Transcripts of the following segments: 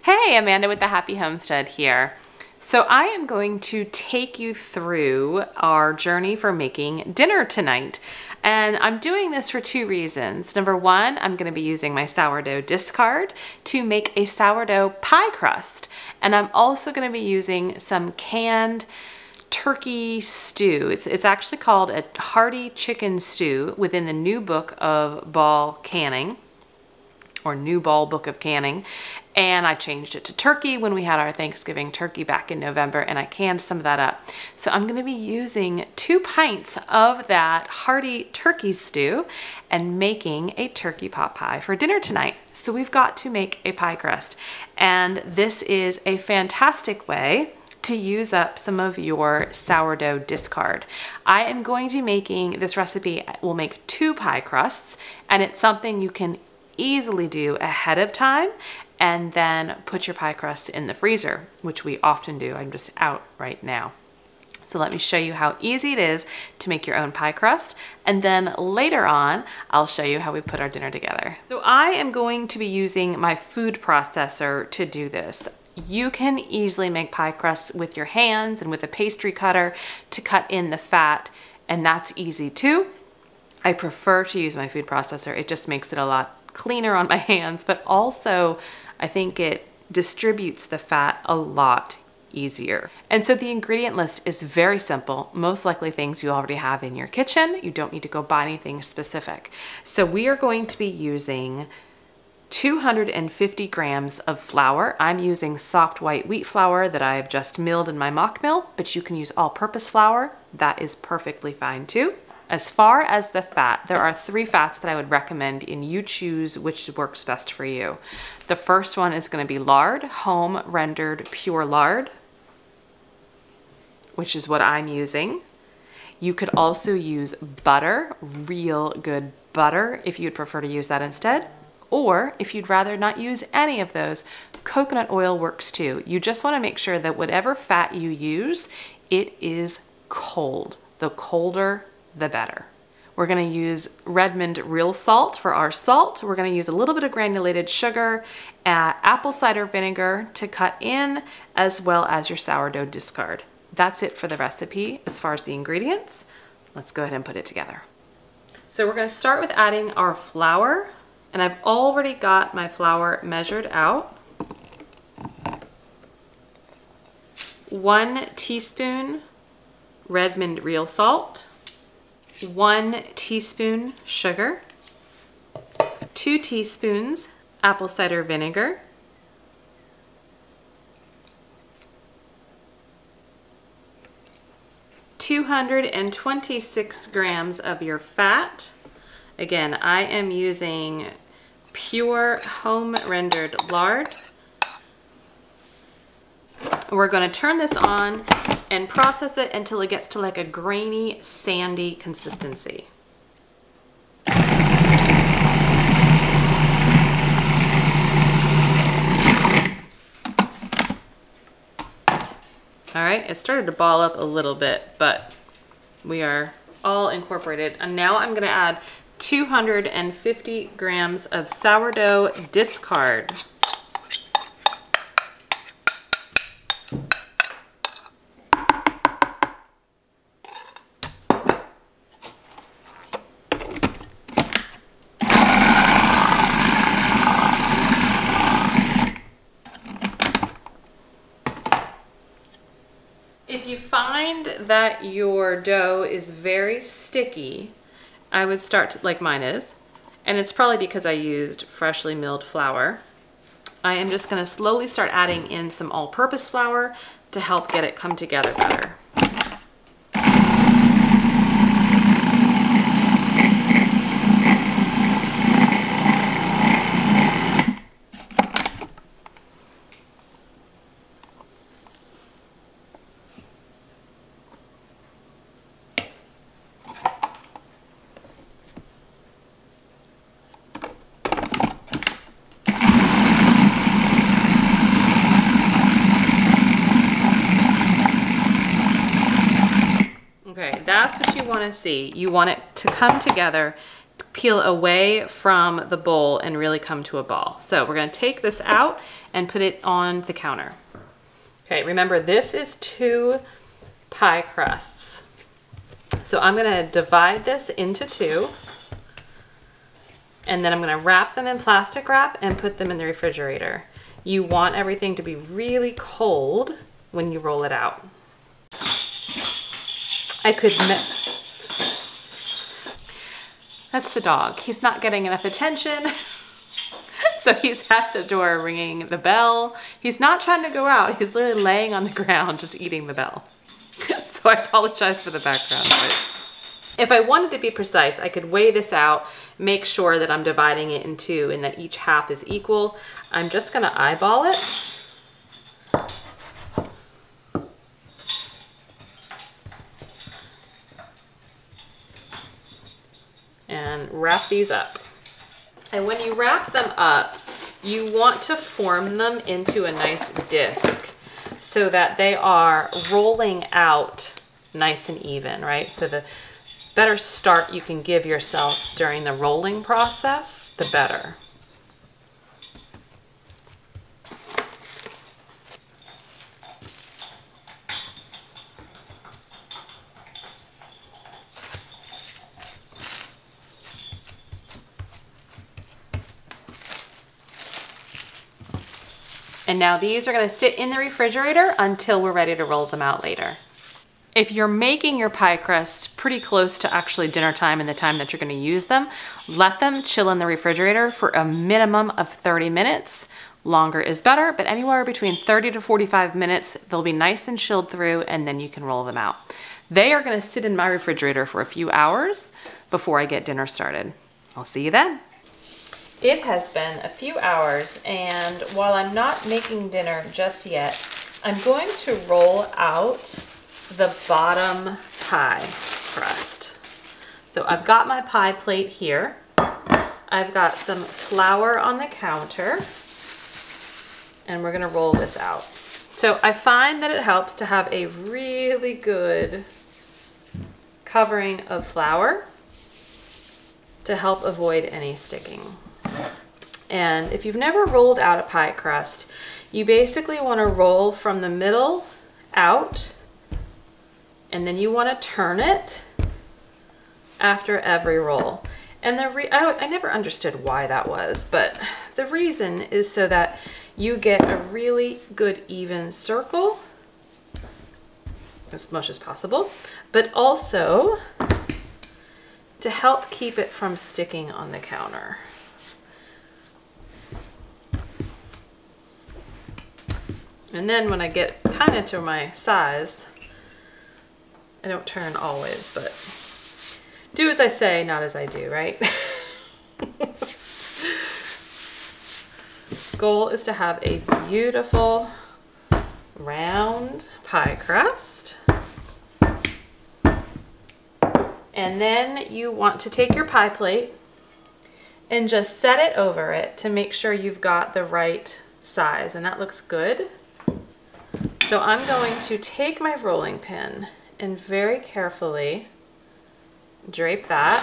Hey, Amanda with the Happy Homestead here. So I am going to take you through our journey for making dinner tonight. And I'm doing this for two reasons. Number one, I'm going to be using my sourdough discard to make a sourdough pie crust. And I'm also going to be using some canned turkey stew. It's actually called a hearty chicken stew within the new book of Ball Canning, or New Ball Book of Canning. And I changed it to turkey when we had our Thanksgiving turkey back in November, and I canned some of that up. So I'm going to be using 2 pints of that hearty turkey stew and making a turkey pot pie for dinner tonight. So we've got to make a pie crust, and this is a fantastic way to use up some of your sourdough discard. I am going to be making this recipe, will make 2 pie crusts, and it's something you can easily do ahead of time and then put your pie crust in the freezer, which we often do. I'm just out right now. So let me show you how easy it is to make your own pie crust, and then later on I'll show you how we put our dinner together. So I am going to be using my food processor to do this. You can easily make pie crusts with your hands and with a pastry cutter to cut in the fat, and that's easy too. I prefer to use my food processor. It just makes it a lot cleaner on my hands, but also I think it distributes the fat a lot easier. And so the ingredient list is very simple, most likely things you already have in your kitchen. You don't need to go buy anything specific. So we are going to be using 250 grams of flour. I'm using soft white wheat flour that I've just milled in my mock mill, but you can use all-purpose flour. That is perfectly fine too. As far as the fat, there are 3 fats that I would recommend, and you choose which works best for you. The first one is going to be lard, home rendered pure lard, which is what I'm using. You could also use butter, real good butter, if you'd prefer to use that instead. Or if you'd rather not use any of those, coconut oil works too. You just want to make sure that whatever fat you use, it is cold. The colder, the better. We're going to use Redmond real salt for our salt. We're going to use a little bit of granulated sugar, apple cider vinegar to cut in, as well as your sourdough discard. That's it for the recipe as far as the ingredients. Let's go ahead and put it together. So we're going to start with adding our flour, and I've already got my flour measured out. 1 teaspoon Redmond real salt, 1 teaspoon sugar, 2 teaspoons apple cider vinegar, 226 grams of your fat. Again, I am using pure home rendered lard. We're going to turn this on and process it until it gets to like a grainy, sandy consistency. All right, it started to ball up a little bit, but we are all incorporated. And now I'm going to add 250 grams of sourdough discard. If you find that your dough is very sticky, I would start like mine is, and it's probably because I used freshly milled flour. I am just going to slowly start adding in some all-purpose flour to help get it come together better. Okay, that's what you want to see. You want it to come together peel away from the bowl and really come to a ball. So we're gonna take this out and put it on the counter. Okay, remember this is 2 pie crusts. So I'm gonna divide this into 2, and then I'm gonna wrap them in plastic wrap and put them in the refrigerator. You want everything to be really cold when you roll it out. That's the dog. He's not getting enough attention. So he's at the door ringing the bell. He's not trying to go out. He's literally laying on the ground just eating the bell. So I apologize for the background noise. If I wanted to be precise, I could weigh this out, make sure that I'm dividing it in 2 and that each half is equal. I'm just gonna eyeball it. And wrap these up. And when you wrap them up, you want to form them into a nice disc so that they are rolling out nice and even, right? So the better start you can give yourself during the rolling process, the better. And now these are gonna sit in the refrigerator until we're ready to roll them out later. If you're making your pie crust pretty close to actually dinner time and the time that you're gonna use them, let them chill in the refrigerator for a minimum of 30 minutes. Longer is better, but anywhere between 30 to 45 minutes, they'll be nice and chilled through, and then you can roll them out. They are gonna sit in my refrigerator for a few hours before I get dinner started. I'll see you then. It has been a few hours, and while I'm not making dinner just yet, I'm going to roll out the bottom pie crust. So I've got my pie plate here. I've got some flour on the counter, and we're gonna roll this out. So I find that it helps to have a really good covering of flour to help avoid any sticking. And if you've never rolled out a pie crust, you basically want to roll from the middle out, and then you want to turn it after every roll. And I never understood why that was, but the reason is so that you get a really good even circle, as much as possible, but also to help keep it from sticking on the counter. And then when I get kind of to my size, I don't turn always, but do as I say, not as I do, right? Goal is to have a beautiful round pie crust. And then you want to take your pie plate and just set it over it to make sure you've got the right size, and that looks good. So I'm going to take my rolling pin and very carefully drape that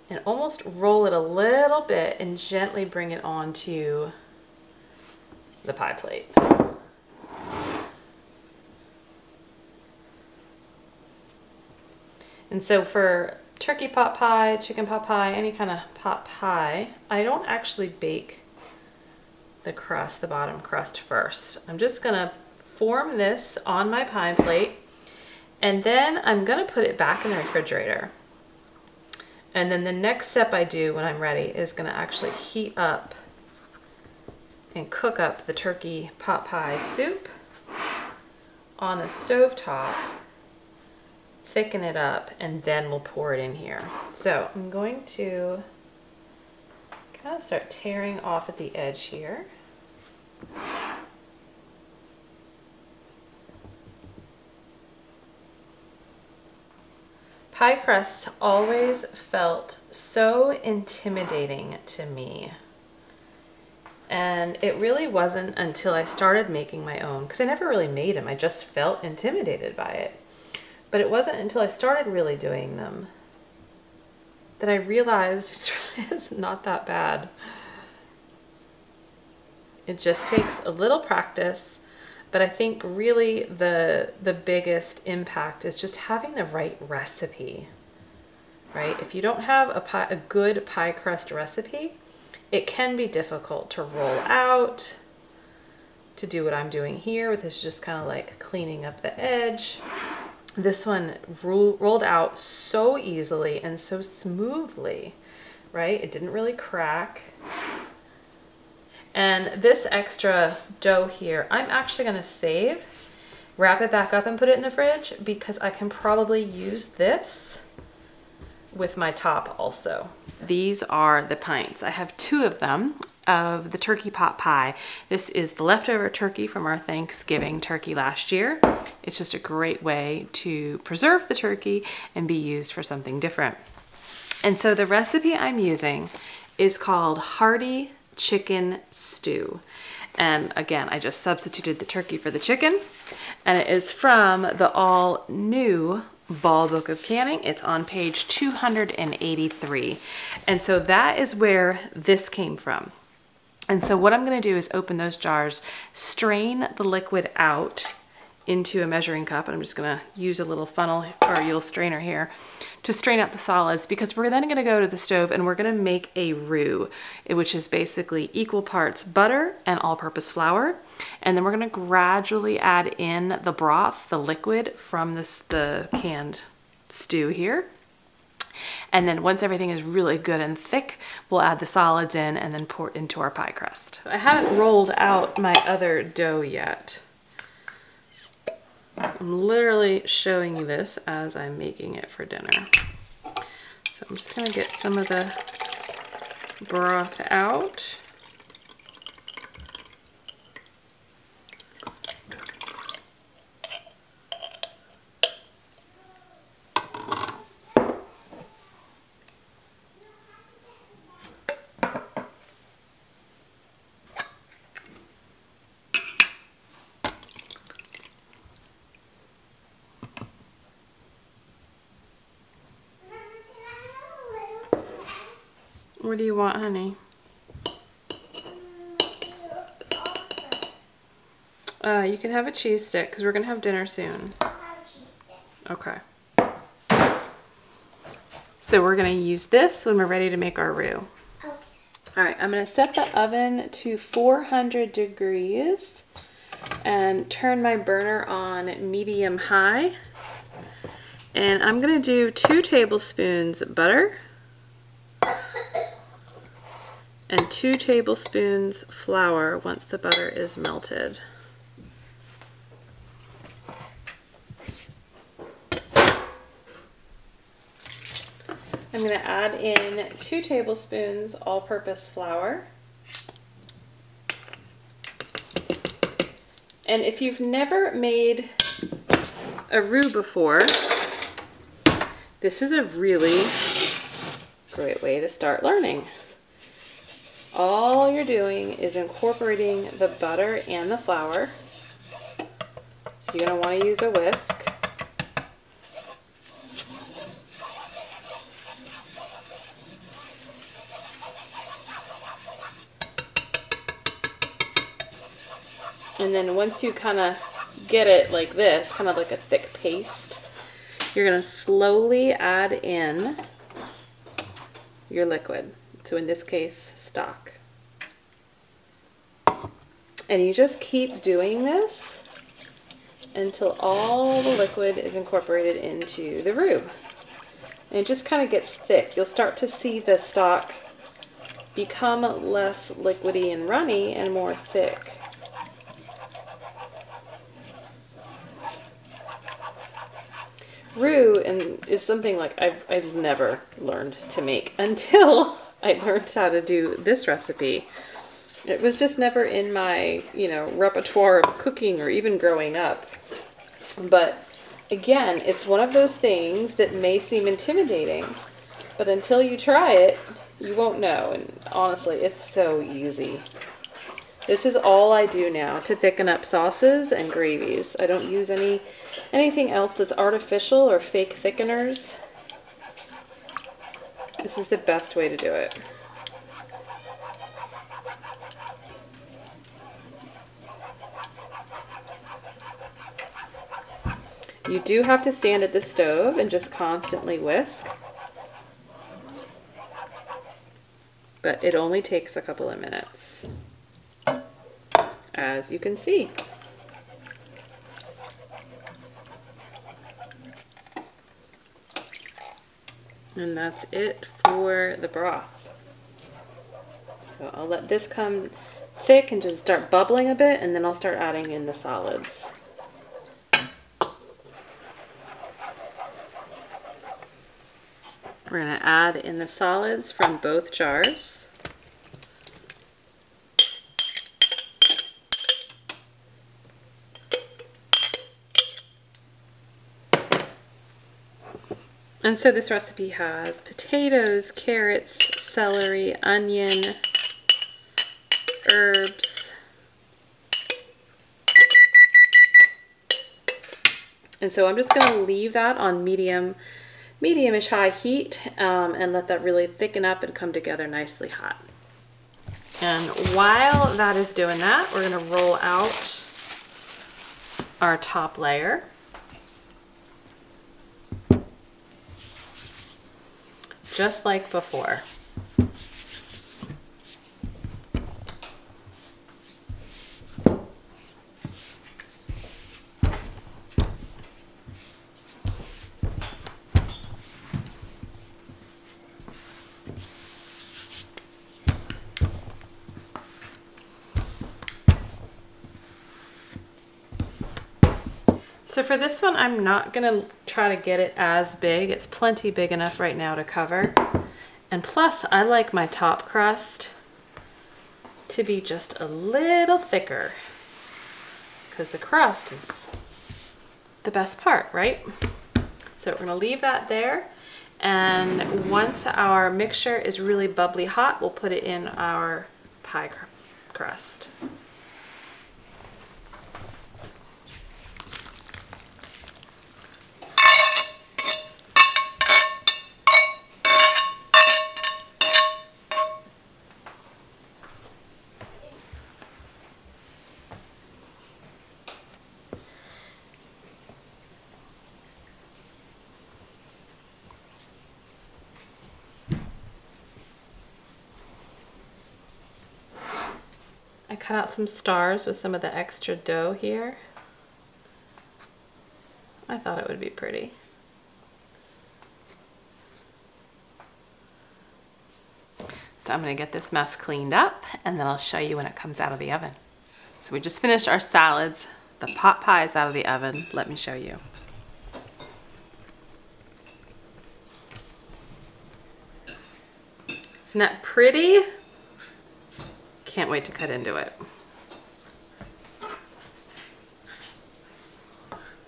and almost roll it a little bit and gently bring it onto the pie plate. And so for turkey pot pie, chicken pot pie, any kind of pot pie, I don't actually bake the crust, the bottom crust first. I'm just gonna form this on my pie plate, and then I'm gonna put it back in the refrigerator. And then the next step I do when I'm ready is gonna actually heat up and cook up the turkey pot pie soup on the stovetop, thicken it up, and then we'll pour it in here. So I'm going to kind of start tearing off at the edge here. Pie crust always felt so intimidating to me. And it really wasn't until I started making my own, because I never really made them, I just felt intimidated by it. But it wasn't until I started really doing them that I realized it's not that bad. It just takes a little practice, but I think really the biggest impact is just having the right recipe, right? If you don't have a good pie crust recipe, it can be difficult to roll out, to do what I'm doing here, with this just kind of like cleaning up the edge. This one rolled out so easily and so smoothly, right? It didn't really crack. And this extra dough here, I'm actually gonna save, wrap it back up and put it in the fridge, because I can probably use this with my top also. These are the pints. I have 2 of them of the turkey pot pie. This is the leftover turkey from our Thanksgiving turkey last year. It's just a great way to preserve the turkey and be used for something different. And so the recipe I'm using is called Hearty Chicken Stew. And again, I just substituted the turkey for the chicken, and it is from the all new Ball Book of Canning. It's on page 283. And so that is where this came from. And so what I'm going to do is open those jars, strain the liquid out into a measuring cup, and I'm just going to use a little funnel or a little strainer here to strain out the solids, because we're then going to go to the stove and we're going to make a roux, which is basically equal parts butter and all-purpose flour. And then we're going to gradually add in the broth, the liquid from the canned stew here. And then once everything is really good and thick, we'll add the solids in and then pour it into our pie crust. I haven't rolled out my other dough yet. I'm literally showing you this as I'm making it for dinner. So I'm just gonna get some of the broth out. What do you want, honey? You can have a cheese stick because we're gonna have dinner soon. I'll have a cheese stick. Okay. So we're gonna use this when we're ready to make our roux. Okay. All right, I'm gonna set the oven to 400 degrees and turn my burner on medium high. And I'm gonna do 2 tablespoons butter and 2 tablespoons flour once the butter is melted. I'm going to add in 2 tablespoons all-purpose flour. And if you've never made a roux before, this is a really great way to start learning. All you're doing is incorporating the butter and the flour. So you're going to want to use a whisk. And then once you kind of get it like this, kind of like a thick paste, you're going to slowly add in your liquid. So in this case, stock. And you just keep doing this until all the liquid is incorporated into the roux. And it just kind of gets thick. You'll start to see the stock become less liquidy and runny and more thick. Roux is something like I've never learned to make until I learned how to do this recipe. It was just never in my, repertoire of cooking or even growing up. But again, it's one of those things that may seem intimidating, but until you try it, you won't know. And honestly, it's so easy. This is all I do now to thicken up sauces and gravies. I don't use anything else that's artificial or fake thickeners. This is the best way to do it. You do have to stand at the stove and just constantly whisk, but it only takes a couple of minutes, as you can see. And that's it for the broth. So I'll let this come thick and just start bubbling a bit, and then I'll start adding in the solids. We're going to add in the solids from both jars. And so this recipe has potatoes, carrots, celery, onion, herbs. And so I'm just going to leave that on medium-ish high heat and let that really thicken up and come together nicely hot. And while that is doing that, we're going to roll out our top layer. Just like before. So for this one, I'm not gonna try to get it as big. It's plenty big enough right now to cover. And plus, I like my top crust to be just a little thicker, because the crust is the best part, right? So we're gonna leave that there. And once our mixture is really bubbly hot, we'll put it in our pie crust. I cut out some stars with some of the extra dough here. I thought it would be pretty. So I'm going to get this mess cleaned up, and then I'll show you when it comes out of the oven. So we just finished our salads. The pot pie is out of the oven. Let me show you. Isn't that pretty? Can't wait to cut into it.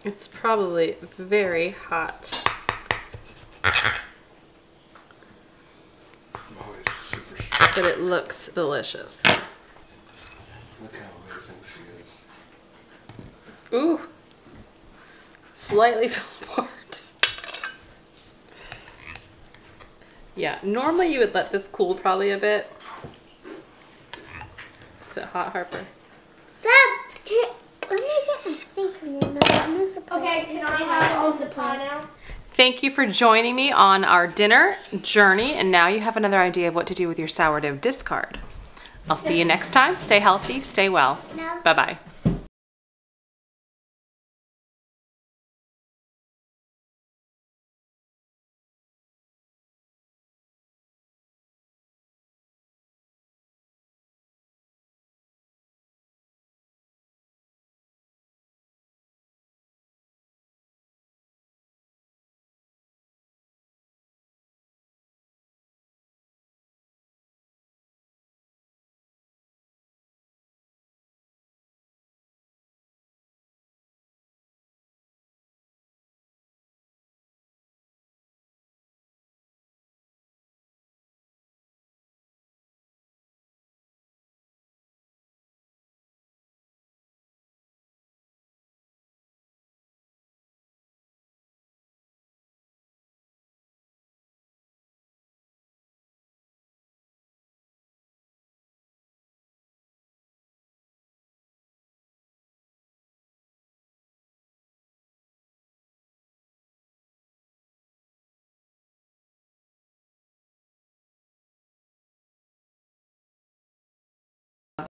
It's probably very hot. Oh, it's super strong. But it looks delicious. Look how amazing she is. Ooh, slightly fell apart. Yeah, normally you would let this cool probably a bit. Is it hot, Harper? Let me get my face in there. Okay, can I have all the pie now? Thank you for joining me on our dinner journey, and now you have another idea of what to do with your sourdough discard. I'll see you next time. Stay healthy, stay well. No. Bye-bye.